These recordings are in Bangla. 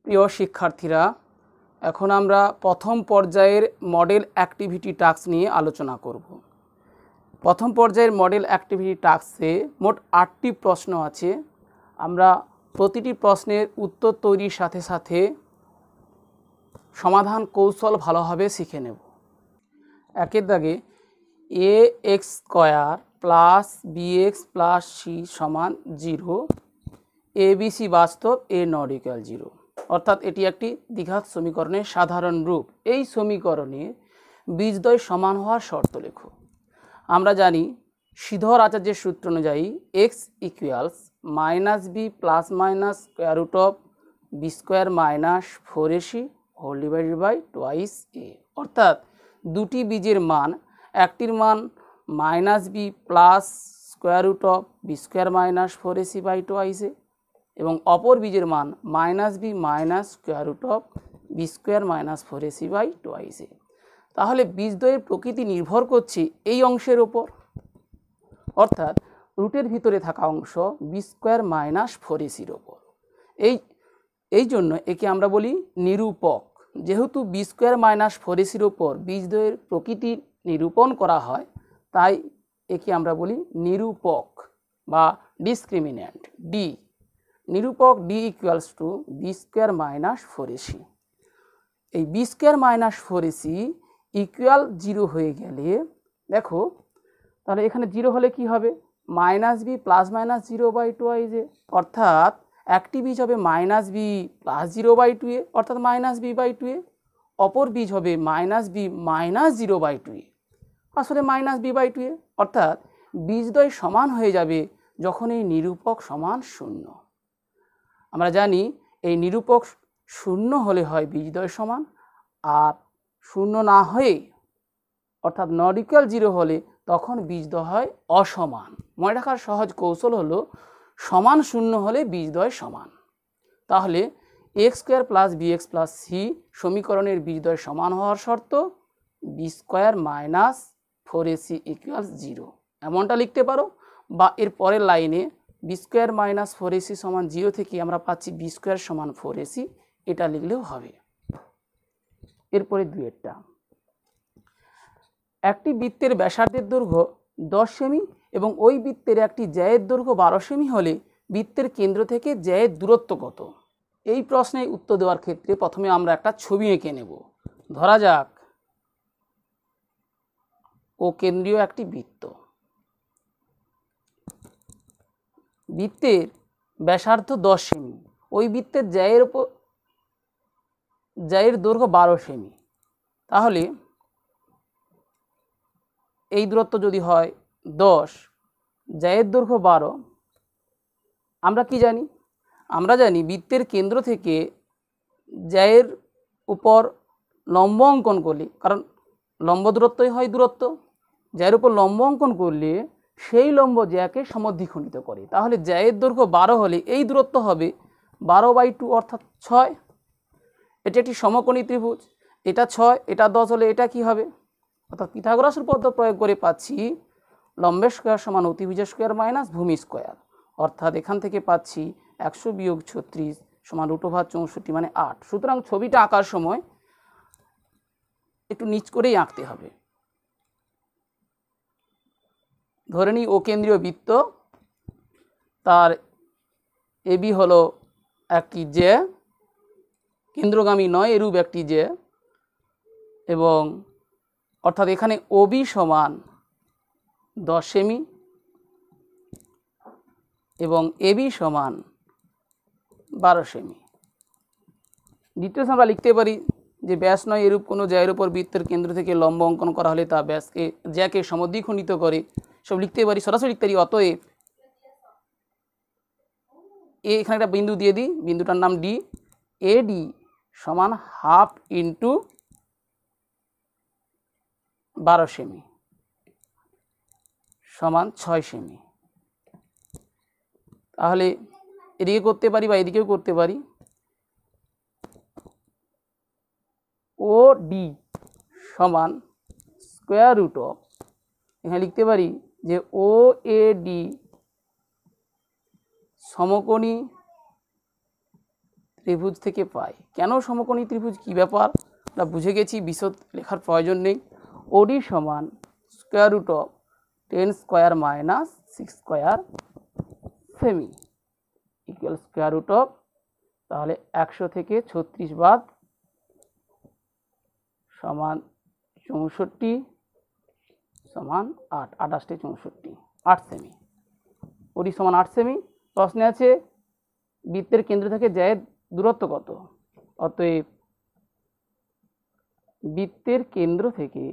প্রিয় শিক্ষার্থীরা, এখন আমরা প্রথম পর্যায়ের মডেল অ্যাক্টিভিটি টাস্ক নিয়ে আলোচনা করব। প্রথম পর্যায়ের মডেল অ্যাক্টিভিটি টাস্কে মোট 8টি প্রশ্ন আছে। আমরা প্রতিটি প্রশ্নের উত্তর তৈরির সাথে সাথে সমাধান কৌশল ভালোভাবে শিখে নেব। একের দাগে ax² plus bx plus c সমান 0, abc বাস্তব, a নট ইকুয়াল 0। অর্থাৎ এটি একটি দ্বিঘাত সমীকরণের সাধারণ রূপ। এই সমীকরণে বীজদ্বয় সমান হওয়ার শর্ত লেখো। আমরা জানি শ্রীধর আচার্যের সূত্র অনুযায়ী x equals -b plus minus square root of b square minus 4ac whole divided by twice a। অর্থাৎ দুটি বীজের মান, একটির মান -b plus square root of b square minus 4ac by twice a এবং অপর বীজের মান -b minus square root of b square minus 4ac by twice a। তাহলে বীজদ্বয়ের প্রকৃতি নির্ভর করছে এই অংশের ওপর, অর্থাৎ রুটের ভিতরে থাকা অংশ বি স্কোয়ার মাইনাস 4ac-র ওপর। এই জন্য একে আমরা বলি নিরূপক। যেহেতু বি স্কোয়ার মাইনাস 4ac-র ওপর বীজদ্বয়ের প্রকৃতি নিরূপণ করা হয়, তাই একে আমরা বলি নিরূপক বা ডিসক্রিমিন্যান্ট ডি। নিরূপক D equals to b square minus 4ac। এই B square minus 4ac equal 0 হয়ে গেলে দেখো, তাহলে এখানে 0 হলে কি হবে? -b plus minus 0 by twice a। অর্থাৎ একটি বীজ হবে -b প্লাস 0 বাই 2a, অর্থাৎ -b বাই 2a। অপর বীজ হবে -b মাইনাস 0 বাই 2a, আসলে -b বাই 2a। অর্থাৎ বীজদ্বয় সমান হয়ে যাবে যখন এই নিরূপক সমান 0। আমরা জানি এই নিরূপক 0 হলে হয় বীজদ্বয় সমান, আর 0 না হয়ে অর্থাৎ নট ইকুয়াল 0 হলে তখন বীজদ্বয় হয় অসমান। মনে রাখার সহজ কৌশল হলো সমান 0 হলে বীজদ্বয় সমান। তাহলে x² plus bx plus c সমীকরণের বীজদ্বয় সমান হওয়ার শর্ত B square minus 4ac equals 0, এমনটা লিখতে পারো। বা এর পরের লাইনে বি স্কোয়ার মাইনাস 4ac সমান 0 থেকে আমরা পাচ্ছি বি স্কোয়ার সমান 4ac, এটা লিখলেও হবে। এরপরে দুয়েরটা, একটি বৃত্তের ব্যাসার্ধের দৈর্ঘ্য 10 সেমি এবং ওই বৃত্তের একটি জ্যায়ের দৈর্ঘ্য 12 সেমি হলে বৃত্তের কেন্দ্র থেকে জ্যায়ের দূরত্ব কত? এই প্রশ্নে উত্তর দেওয়ার ক্ষেত্রে প্রথমে আমরা একটা ছবি এঁকে নেব। ধরা যাক ও কেন্দ্রীয় একটি বৃত্ত। বৃত্তের ব্যাসার্ধ 10 সেমি, ওই বৃত্তের জ্যায়ের দৈর্ঘ্য 12 সেমি। তাহলে এই দূরত্ব যদি হয় 10, জ্যায়ের দৈর্ঘ্য 12, আমরা কি জানি? আমরা জানি বৃত্তের কেন্দ্র থেকে জ্যায়ের উপর লম্ব অঙ্কন করলে, কারণ লম্ব দূরত্বই হয় দূরত্ব, জ্যায়ের উপর লম্ব অঙ্কন করলে সেই লম্ব জ্যাকে সমদ্বিখণ্ডিত করে। তাহলে জ্যায়ের দৈর্ঘ্য 12 হলে এই দূরত্ব হবে 12/2 অর্থাৎ 6। এটি একটি সমকোণী ত্রিভুজ, এটা 6, এটা 10 হলে এটা কি হবে? অর্থাৎ পিথাগোরাস উপপাদ্য প্রয়োগ করে পাচ্ছি লম্বের স্কোয়ার সমান অতিভুজের স্কোয়ার মাইনাস ভূমি স্কোয়ার। অর্থাৎ এখান থেকে পাচ্ছি 100 - 36 সমান √64 মানে 8। সুতরাং ছবিটা আঁকার সময় একটু নিচ করেই আঁকতে হবে। ধরে নিই ও কেন্দ্রীয় বৃত্ত, তার এবি হলো একটি জ্যা, কেন্দ্রগামী নয় এরূপ একটি জ্যা, এবং অর্থাৎ এখানে ওবি সমান 10 সেমি এবং এবি সমান 12 সেমি। ডিটেলস আমরা লিখতে পারি যে ব্যাস নয় এরূপ কোনো জ্যায়ের উপর বৃত্তের কেন্দ্র থেকে লম্ব অঙ্কন করা হলে তা ব্যাসকে জ্যাকে সমদ্বিখণ্ডিত করে, সব লিখতে পারি, সরাসরি লিখতে পারি। অতএব এখানে একটা বিন্দু দিয়ে দিই, বিন্দুটার নাম ডি। এডি সমান 1/2 ইন্টু 12 সেমি সমান 6 সেমি। তাহলে এদিকে করতে পারি বা এদিকেও করতে পারি। ও ডি সমান স্কোয়ার রুট অফ, এখানে লিখতে পারি যে ও এ ডি সমকোণী ত্রিভুজ থেকে পাই। কেন সমকোণী ত্রিভুজ, কী ব্যাপার আমরা বুঝে গেছি, বিশদ লেখার প্রয়োজন নেই। ওডি সমান square root of 10 square minus 6 square সেমি ইকুয়াল স্কোয়ার রুট অফ, তাহলে 100 থেকে 36 বাদ সমান 64 সমান 8, 28 64, 8 সেমি। ওডি সমান 8 সেমি। প্রশ্নে আছে বৃত্তের কেন্দ্র থেকে জ্যায়ের দূরত্ব কত। অতএব বৃত্তের কেন্দ্র থেকে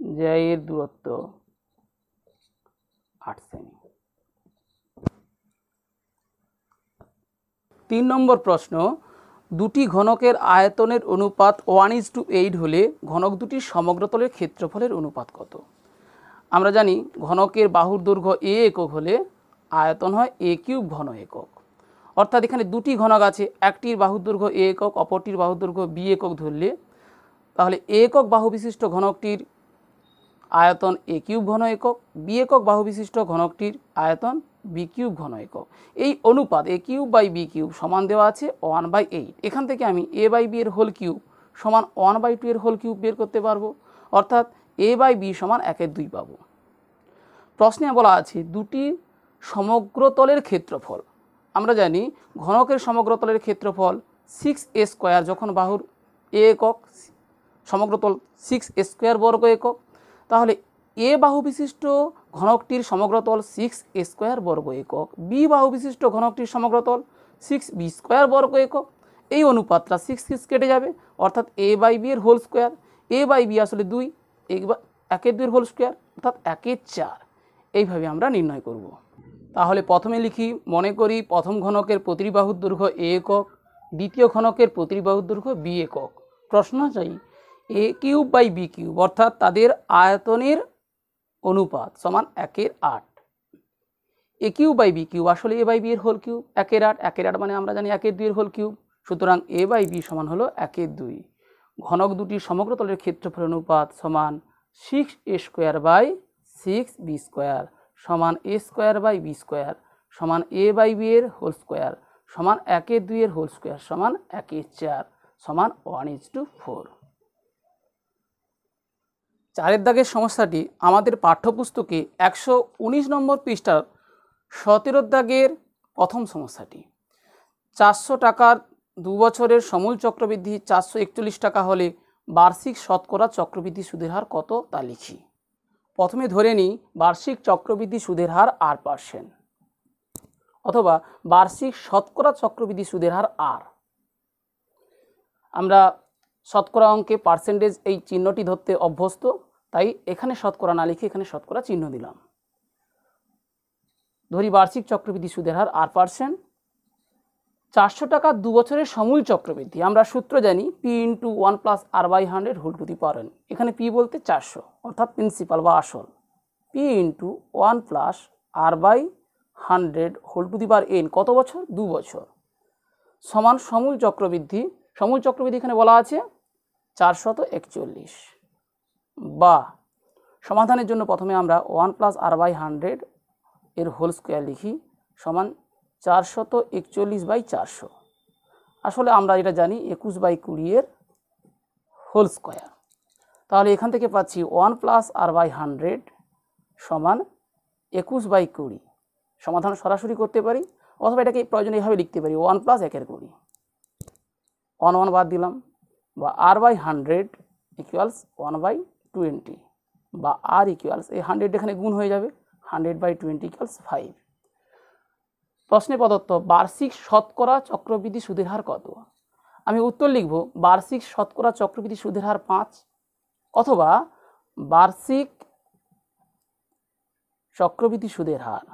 জ্যায়ের দূরত্ব 8 সেমি। 3 নম্বর প্রশ্ন, দুটি ঘনকের আয়তনের অনুপাত 1:8 হলে ঘনক দুটির সমগ্রতলের ক্ষেত্রফলের অনুপাত কত। আমরা জানি ঘনকের বাহুর দৈর্ঘ্য a একক হলে আয়তন হয় a³ ঘন একক। অর্থাৎ এখানে দুটি ঘনক আছে, একটির বাহুর দৈর্ঘ্য a একক, অপরটির বাহুর দৈর্ঘ্য b একক ধরলে, তাহলে a একক বাহু বিশিষ্ট ঘনকটির আয়তন a³ ঘন একক, b একক বাহু বিশিষ্ট ঘনকটির আয়তন b³ ঘন একক। এই অনুপাত a³/b³ সমান দেওয়া আছে 1/8। এখান থেকে আমি a/b এর হোল কিউব সমান 1/2 এর হোল কিউব বের করতে পারবো, অর্থাৎ a/b সমান 1/2 পাবো। প্রশ্নে বলা আছে দুটি সমগ্রতলের ক্ষেত্রফল। আমরা জানি ঘনকের সমগ্রতলের ক্ষেত্রফল 6a স্কোয়ার, যখন বাহুর a একক, সমগ্রতল 6a² বর্গ একক, তাহলে a বাহু বিশিষ্ট ঘনকটির সমগ্রতল 6a² বর্গ একক, b বাহু বিশিষ্ট ঘনকটির সমগ্রতল 6b² বর্গ একক। এই অনুপাতটা 6 কেটে যাবে, অর্থাৎ a/b এর হোল স্কোয়ার। a/b আসলে 2, 1/2 এর হোল স্কোয়ার, অর্থাৎ 1/4। এইভাবে আমরা নির্ণয় করব। তাহলে প্রথমে লিখি, মনে করি প্রথম ঘনকের প্রতিটি বাহুর দৈর্ঘ্য a একক, দ্বিতীয় ঘনকের প্রতিটি বাহুর দৈর্ঘ্য b একক। প্রশ্ন চাই a³/b³ অর্থাৎ তাদের আয়তনের অনুপাত সমান 1/8। a³/b³ আসলে a/b এর হোল কিউব, 1/8, 1/8 মানে আমরা জানি 1/2 এর হোল কিউব, সুতরাং a/b সমান হলো 1/2। ঘনক দুটির সমগ্রতলের ক্ষেত্রফল অনুপাত সমান 6a² সমান a² সমান a/b এর হোল স্কোয়ার সমান 1/2 এর হোল স্কোয়ার সমান 1/4 সমান 1:4। 4 দাগের সমস্যাটি আমাদের পাঠ্যপুস্তকে 119 নম্বর পৃষ্ঠার 17 দাগের প্রথম সমস্যাটি। 400 টাকার 2 বছরের সমূল চক্রবৃদ্ধি 441 টাকা হলে বার্ষিক শতকরা চক্রবৃদ্ধি সুদের হার কত তা লিখি। প্রথমে ধরে নিই বার্ষিক চক্রবৃদ্ধি সুদের হার r%, অথবা বার্ষিক শতকরা চক্রবৃদ্ধি সুদের হার r। আমরা শতকরা অঙ্কে পার্সেন্টেজ এই চিহ্নটি ধরতে অভ্যস্ত, তাই এখানে শতকরা না লিখে এখানে শতকরা চিহ্ন দিলাম। ধরি বার্ষিক চক্রবৃদ্ধি সুদের হার r%। 400 টাকা 2 বছরের সমূল চক্রবৃদ্ধি, আমরা সূত্র জানি p × 1 + r/100 whole to the power n। এখানে p বলতে 400 অর্থাৎ প্রিন্সিপাল বা আসল, p × 1 + r/100 whole to the power n কত বছর, 2 বছর, সমান সমূল চক্রবৃদ্ধি। সমূল চক্রবৃদ্ধি এখানে বলা আছে 441, বা সমাধানের জন্য প্রথমে আমরা 1 + r/100 এর হোল স্কোয়ার লিখি সমান 441/400। আসলে আমরা এটা জানি 21/20 এর হোল স্কোয়ার। তাহলে এখান থেকে পাচ্ছি 1 + r/100 সমান 21/20। সমাধান সরাসরি করতে পারি, অথবা এটাকে প্রয়োজনে এইভাবে লিখতে পারি 1 + 1/20, 1 বাদ দিলাম, বা r/100 = 1/20, বা r = এই 100 এখানে গুণ হয়ে যাবে, 100/20 = 5। প্রশ্নে প্রদত্ত বার্ষিক শতকরা চক্রবৃদ্ধি সুদের হার কত। আমি উত্তর লিখব বার্ষিক শতকরা চক্রবৃদ্ধি সুদের হার 5, অথবা বার্ষিক চক্রবৃদ্ধি সুদের হার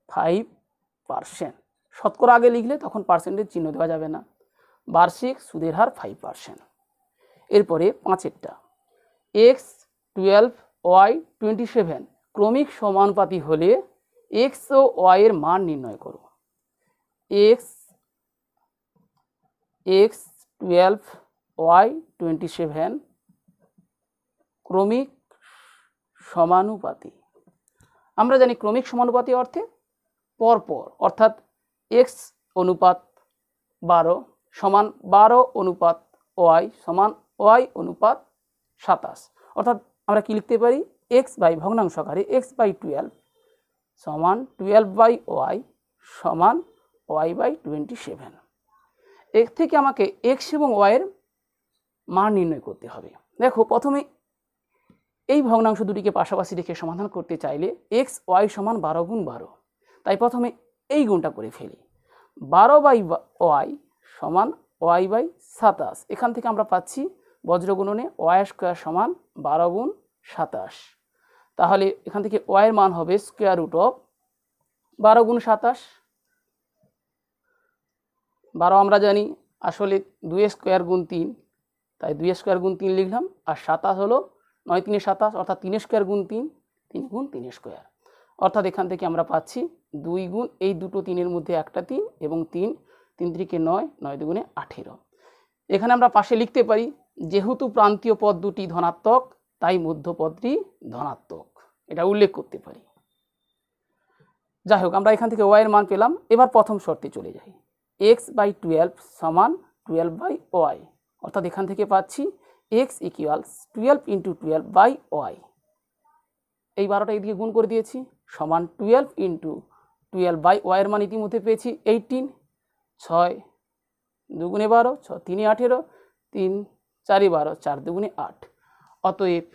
5%। শতকরা আগে লিখলে তখন পার্সেন্টেজ চিহ্ন দেওয়া যাবে না। বার্ষিক সুদের হার 5%। এরপরে 5এরটা, x12 y27 ক্রমিক সমানুপাতি হলে x ও y এর মান নির্ণয় করো। x12 y27 ক্রমিক সমানুপাতি। আমরা জানি ক্রমিক সমানুপাতি অর্থে পরপর, অর্থাৎ এক্স অনুপাত 12 সমান 12 অনুপাত ওয়াই সমান ওয়াই অনুপাত 27, অর্থাৎ আমরা কি লিখতে পারি, এক্স বাই ভগ্নাংশ আকারে এক্স বাই 12 সমান 12 বাই ওয়াই সমান ওয়াই বাই 27। এর থেকে আমাকে এক্স এবং ওয়াইয়ের মান নির্ণয় করতে হবে। দেখো, প্রথমে এই ভগ্নাংশ দুটিকে পাশাপাশি রেখে সমাধান করতে চাইলে এক্স ওয়াই সমান 12 গুণ 12, তাই প্রথমে এই গুণটা করে ফেলি। 12 বাই ওয়াই সমান ওয়াই বাই 27, এখান থেকে আমরা পাচ্ছি বজ্রগুণনে ওয়াই স্কোয়ার সমান 12 গুণ 27, তাহলে এখান থেকে ওয়াইয়ের মান হবে স্কোয়ার রুট অফ 12 গুণ 27। 12 আমরা জানি আসলে 2 স্কোয়ার গুণ 3, তাই 2 স্কোয়ার গুণ 3 লিখলাম, আর 27 হলো 9 3 27, অর্থাৎ 3 স্কোয়ার গুণ 3, 3 গুণ 3 স্কোয়ার, অর্থাৎ এখান থেকে আমরা পাচ্ছি 2 গুণ এই দুটো 3-এর মধ্যে একটা 3 এবং 3 3 3 9, 9 2 18। এখানে আমরা পাশে লিখতে পারি যেহেতু প্রান্তীয় পদ দুটি ধনাত্মক তাই মধ্যপদটি ধনাত্মক, এটা উল্লেখ করতে পারি। যাই হোক, আমরা এখান থেকে ওয়াইয়ের মান পেলাম। এবার প্রথম শর্তে চলে যাই, এক্স বাই 12 সমান 12 বাই ওয়াই, অর্থাৎ এখান থেকে পাচ্ছি x equals 12 into 12 by y, এই 12টা এদিকে গুণ করে দিয়েছি, সমান 12 ইন্টু 12 বাই ওয়াইয়ের মান ইতিমধ্যে পেয়েছি 18, 6 2 গুণে 12, 6 3 18, 3 4 12, 4 2 গুণে 8, অতএব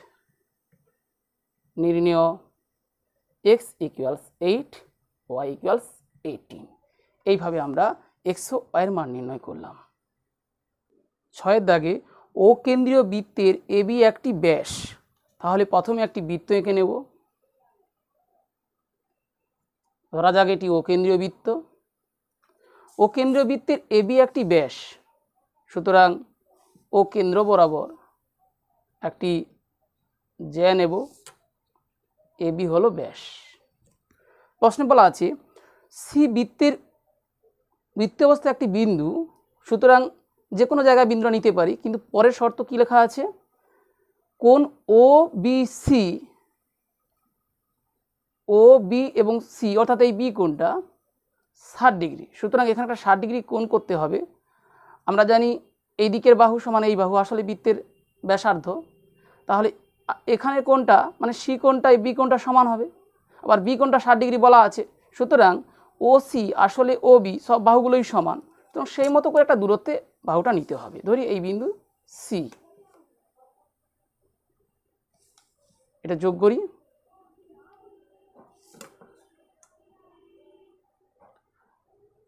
নির্ণেয় এক্স ইকুয়ালস 8, ওয়াই ইকুয়ালস 18। এইভাবে আমরা এক্স ও ওয়াইয়ের মান নির্ণয় করলাম। 6-এর দাগে ও কেন্দ্রীয় বৃত্তের এবি একটি ব্যাস, তাহলে প্রথমে একটি বৃত্ত এঁকে নেব। ধরা যাক এটি ও কেন্দ্রীয় বৃত্ত, ও কেন্দ্রীয় বৃত্তের এবি একটি ব্যাস, সুতরাং ও কেন্দ্র বরাবর একটি জ্যা নেব, এবি হলো ব্যাস। প্রশ্নে বলা আছে সি বৃত্তের বৃত্ত অবস্থায় একটি বিন্দু, সুতরাং যে কোনো জায়গায় বিন্দুটা নিতে পারি, কিন্তু পরের শর্ত কি লেখা আছে, কোণ ও বি সি, ও বি এবং সি অর্থাৎ এই বি কোণটা 60 ডিগ্রি, সুতরাং এখানে একটা 60 ডিগ্রি কোণ করতে হবে। আমরা জানি এই দিকের বাহু সমান এই বাহু আসলে বৃত্তের ব্যাসার্ধ, তাহলে এখানে কোণটা মানে সি কোণটা বি কোণটা সমান হবে, আবার বি কোণটা 60 ডিগ্রি বলা আছে, সুতরাং ও সি আসলে ও বি সব বাহুগুলোই সমান, তো সেই মতো করে একটা দূরত্বে বাহুটা নিতে হবে। ধরি এই বিন্দু সি, এটা যোগ করি,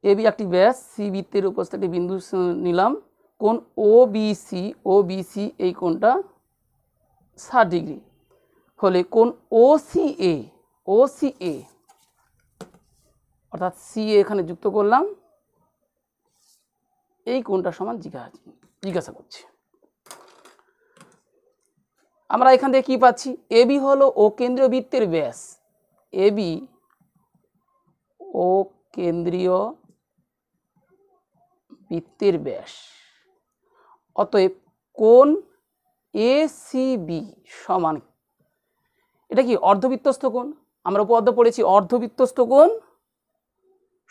এবি একটি ব্যাস, সি বৃত্তের উপস্থিত একটি বিন্দু নিলাম, কোণ ও বি সি এই কোণটা 60 ডিগ্রি হলে কোণ ও সি এ অর্থাৎ সি এ এখানে যুক্ত করলাম, এই কোণটা সমান জিজ্ঞাসা করছে। আমরা এখান থেকে কি পাচ্ছি, এবি হলো ও কেন্দ্রীয় বৃত্তের ব্যাস, এবি ও কেন্দ্রীয় বৃত্তের ব্যাস, অতএব কোণ এ সি বি সমান, এটা কি অর্ধবৃত্তস্থ কোণ, আমরা উপপাদ্য পড়েছি অর্ধবৃত্তস্থ কোণ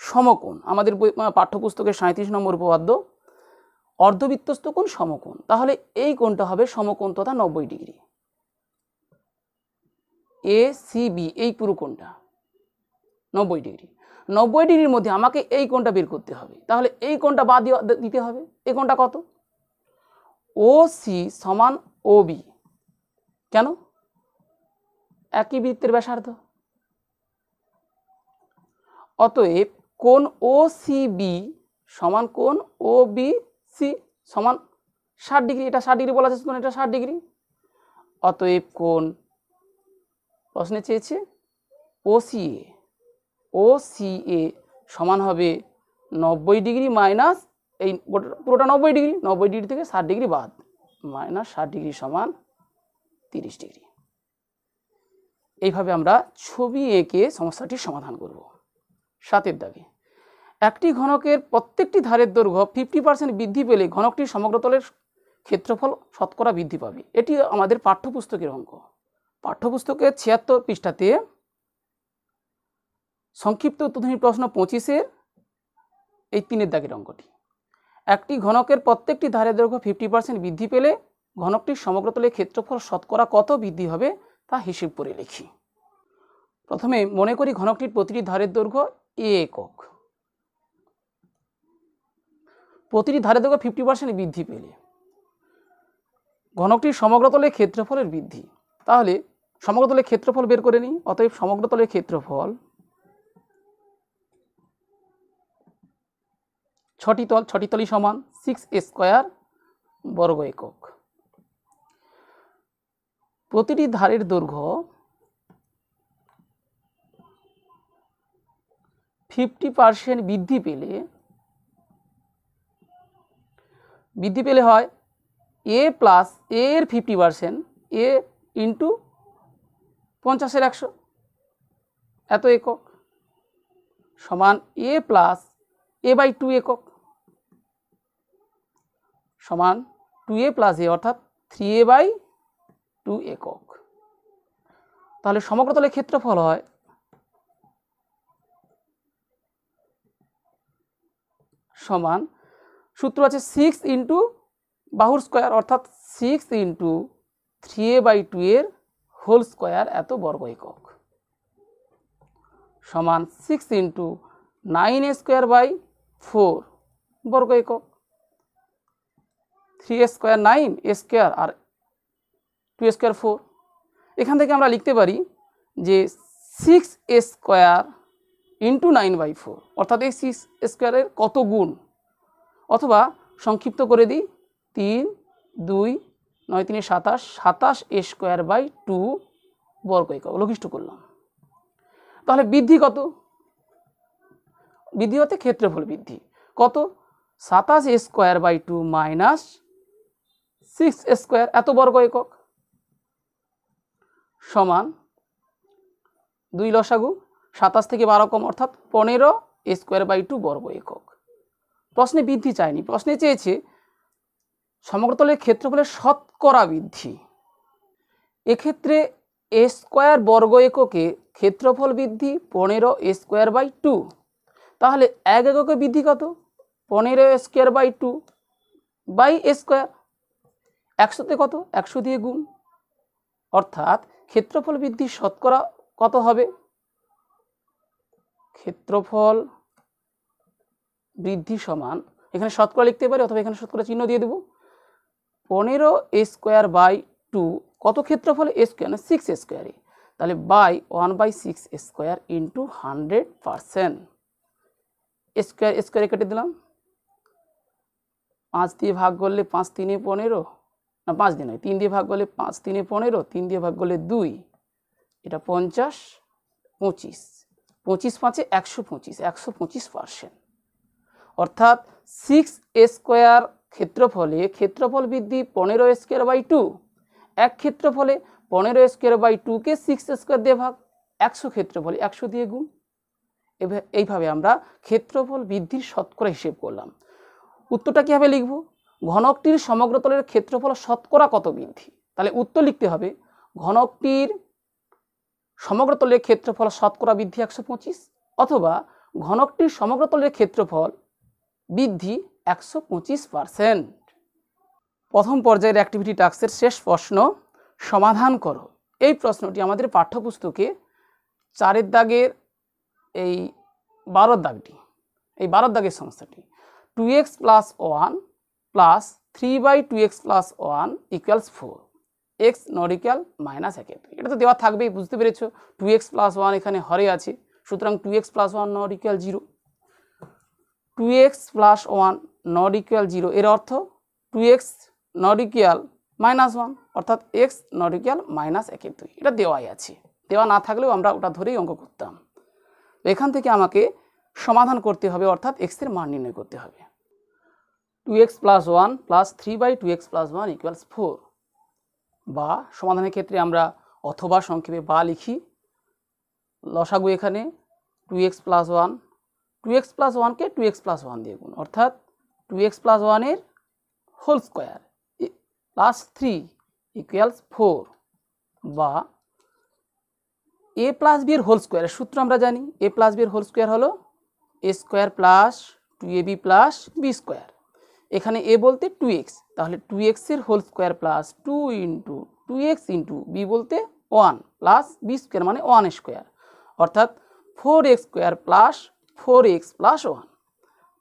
সমকোণ, আমাদের পাঠ্যপুস্তকের 37 নম্বর উপপাদ্য অর্ধবৃত্তস্থ কোণ সমকোণ, তাহলে এই কোণটা হবে সমকোণ তথা 90 ডিগ্রি। এ সি বি এই পুরো কোণটা 90 ডিগ্রি, 90 ডিগ্রির মধ্যে আমাকে এই কোণটা বের করতে হবে, তাহলে এই কোণটা বাদ দিতে হবে। এই কোণটা কত, ও সি সমান ও বি, কেন, একই বৃত্তের ব্যাসার্ধ, অতএব কোণ ও সি বি সমান কোণ ও বি সি সমান 60 ডিগ্রি, এটা 60 ডিগ্রি বলা আছে, এটা 60 ডিগ্রি, অতএব কোণ প্রশ্নে চেয়েছে ও সি এ সমান হবে 90 ডিগ্রি মাইনাস এই পুরোটা 90 ডিগ্রি, 90 ডিগ্রি থেকে 60 ডিগ্রি বাদ, মাইনাস 60 ডিগ্রি সমান 30 ডিগ্রি। এইভাবে আমরা ছবি এঁকে সমস্যাটির সমাধান করব। 7-এর দাগে একটি ঘনকের প্রত্যেকটি ধারের দৈর্ঘ্য 50% বৃদ্ধি পেলে ঘনকটির সমগ্রতলের ক্ষেত্রফল শতকরা বৃদ্ধি পাবে। এটি আমাদের পাঠ্যপুস্তকের অঙ্ক। পাঠ্যপুস্তকের 76 পৃষ্ঠাতে সংক্ষিপ্ত উত্তরধ্বনি প্রশ্ন 25-এর এই 3-এর দাগের অঙ্কটি। একটি ঘনকের প্রত্যেকটি ধারের দৈর্ঘ্য 50% বৃদ্ধি পেলে ঘনকটির সমগ্রতলের ক্ষেত্রফল শতকরা কত বৃদ্ধি হবে তা হিসেব করে লিখি। প্রথমে মনে করি ঘনকটির প্রতিটি ধারের দৈর্ঘ্য a একক। প্রতিটি ধারের দৈর্ঘ্য 50% বৃদ্ধি পেলে ঘনকটির সমগ্রতলের ক্ষেত্রফলের বৃদ্ধি, তাহলে সমগ্রতলের ক্ষেত্রফল বের করে নিই। অতএব সমগ্রতলের ক্ষেত্রফল, ছটি তলই সমান 6a² বর্গ একক। প্রতিটি ধারের দৈর্ঘ্য 50% বৃদ্ধি পেলে হয় a প্লাস a এর 50%, a ইন্টু 50-এর 100 এত একক সমান a প্লাস a/2 একক সমান 2a প্লাস a অর্থাৎ 3a/2 একক। তাহলে সমগ্রতলের ক্ষেত্রফল হয় সমান, সূত্র আছে 6 ইন্টু বাহুর স্কোয়ার অর্থাৎ 6 ইন্টু 3a/2 এর হোল স্কোয়ার এত বর্গ একক সমান 6 ইন্টু 9a²/4 বর্গ একক। 3a² 9, a² আর 2a² 4। এখান থেকে আমরা লিখতে পারি যে 6a² ইন্টু 9/4 অর্থাৎ এই 6a² এর কত গুণ, অথবা সংক্ষিপ্ত করে দিই 3, 2, 9 3 27, 27a²/2 বর্গ একক লঘিষ্ঠ করলাম। তাহলে বৃদ্ধি কত? বৃদ্ধি হতে ক্ষেত্রফল বৃদ্ধি কত? 27a² মাইনাস 6a² এত বর্গ একক সমান 2 লসাগু 27 থেকে 12 কম অর্থাৎ 15a²/2 বর্গ একক। প্রশ্নে বৃদ্ধি চায়নি, প্রশ্নে চেয়েছে সমগ্রতলের ক্ষেত্রফলের শতকরা বৃদ্ধি। এক্ষেত্রে a² বর্গ এককে ক্ষেত্রফল বৃদ্ধি 15a²/2, তাহলে 1 এককে বৃদ্ধি কত? 15a²/2 বাই a², 100তে কত? 100 দিয়ে গুণ, অর্থাৎ ক্ষেত্রফল বৃদ্ধির শতকরা কত হবে? ক্ষেত্রফল বৃদ্ধি সমান, এখানে শতকরা লিখতে পারি অথবা এখানে শতকরা চিহ্ন দিয়ে দেব, 15a²/2 কত ক্ষেত্রফল? a² না 6a², তাহলে বাই 1/6a² ইন্টু 100%। a² কেটে দিলাম, 5 দিয়ে ভাগ করলে 5 3 15, না 5 দিয়ে নয় 3 দিয়ে ভাগ করলে 5 3 15, 3 দিয়ে ভাগ করলে 2, এটা 50, 25, 25 5 125, 125%। অর্থাৎ 6a² ক্ষেত্রফল বৃদ্ধি 15a²/2, এক ক্ষেত্রফলে 15a²/2 কে 6a² দিয়ে ভাগ, 100 ক্ষেত্রফলে 100 দিয়ে গুণ। এইভাবে আমরা ক্ষেত্রফল বৃদ্ধির শতকরা হিসেব করলাম। উত্তরটা কীভাবে লিখব? ঘনকটির সমগ্রতলের ক্ষেত্রফল শতকরা কত বৃদ্ধি, তাহলে উত্তর লিখতে হবে ঘনকটির সমগ্রতলের ক্ষেত্রফল শতকরা বৃদ্ধি 125, অথবা ঘনকটির সমগ্রতলের ক্ষেত্রফল বৃদ্ধি 125%। প্রথম পর্যায়ের অ্যাক্টিভিটি টাস্কের শেষ প্রশ্ন সমাধান করো। এই প্রশ্নটি আমাদের পাঠ্যপুস্তকে 4-এর দাগের এই 12 দাগটি, এই 12 দাগের সমস্যাটি 2x + 1 + 3/2x + 1 = 4, x (= -1/2) এটা তো দেওয়া থাকবেই, বুঝতে পেরেছো। 2x + 1 এখানে হরে আছে, সুতরাং 2x + 1 ≠ 0। 2x + 1 ≠ 0 এর অর্থ 2x ≠ -1 অর্থাৎ x ≠ -1/2। এটা দেওয়াই আছে, দেওয়া না থাকলেও আমরা ওটা ধরেই অঙ্ক করতাম। এখান থেকে আমাকে সমাধান করতে হবে, অর্থাৎ x এর মান নির্ণয় করতে হবে। 2x + 1 + 3/2x + 1 = 4, বা সমাধানের ক্ষেত্রে আমরা অথবা সংক্ষেপে বা লিখি। লসাগু এখানে 2x + 1, 2x + 1 কে 2x + 1 দিয়ে গুণ, অর্থাৎ 2x + 1 এর হোল স্কোয়ার + 3 = 4, বা এ প্লাস বি এর হোল স্কোয়ারের সূত্র আমরা জানি, এ প্লাস বি এর হোল স্কোয়ার হলো a square plus 2ab plus b square. এখানে এ বলতে 2x, তাহলে 2x এর whole square plus 2 into 2x into b বলতে 1 প্লাস বি স্কোয়ার মানে 1 স্কোয়ার, অর্থাৎ 4x square plus 4x plus 1।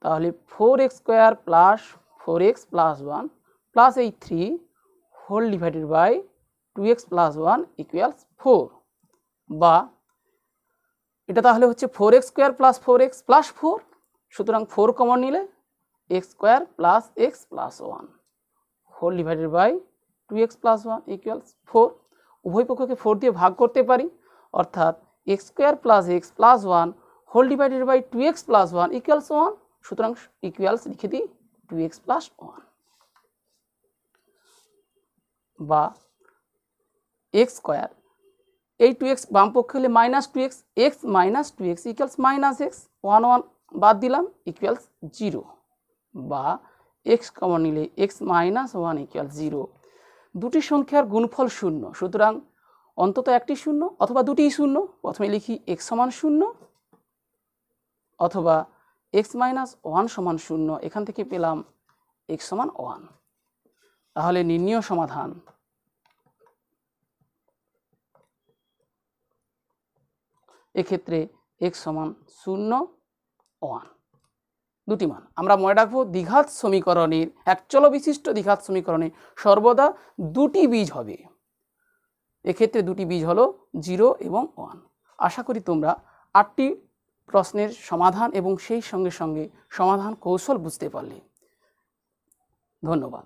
তাহলে 4x square plus 4x plus 1 plus এই 3 whole divided by 2x plus 1 equals 4, বা এটা তাহলে হচ্ছে 4x square plus 4x plus 4। সুতরাং 4 কমন নিলে x square plus x plus 1 whole divided by 2x plus 1 equals 4। উভয় পক্ষকে 4 দিয়ে ভাগ করতে পারি, অর্থাৎ x square plus x plus 1 whole divided by 2x plus 1 equals 1। সুতরাং ইকুয়ালস লিখে দিই 2x প্লাস 1, বা x স্কোয়ার, এই 2x বাম পক্ষে হলে minus 2x, x minus 2x equals minus x, 1 1 বাদ দিলাম ইকুয়ালস 0, বা x কমন নিলে x মাইনাস 1 ইকুয়ালস 0। দুটি সংখ্যার গুণফল 0, সুতরাং অন্তত একটি 0 অথবা দুটিই 0। প্রথমে লিখি x সমান 0 অথবা x মাইনাস 1 সমান 0, এখান থেকে পেলাম x সমান 1। তাহলে নির্ণীয় সমাধান এক্ষেত্রে x সমান 0 1, দুটি মান। আমরা মনে রাখবো দ্বিঘাত সমীকরণের একচল বিশিষ্ট দ্বিঘাত সমীকরণে সর্বদা দুটি বীজ হবে, এক্ষেত্রে দুটি বীজ হলো 0 এবং 1। আশা করি তোমরা 8টি প্রশ্নের সমাধান এবং সেই সঙ্গে সঙ্গে সমাধান কৌশল বুঝতে পারলে। ধন্যবাদ।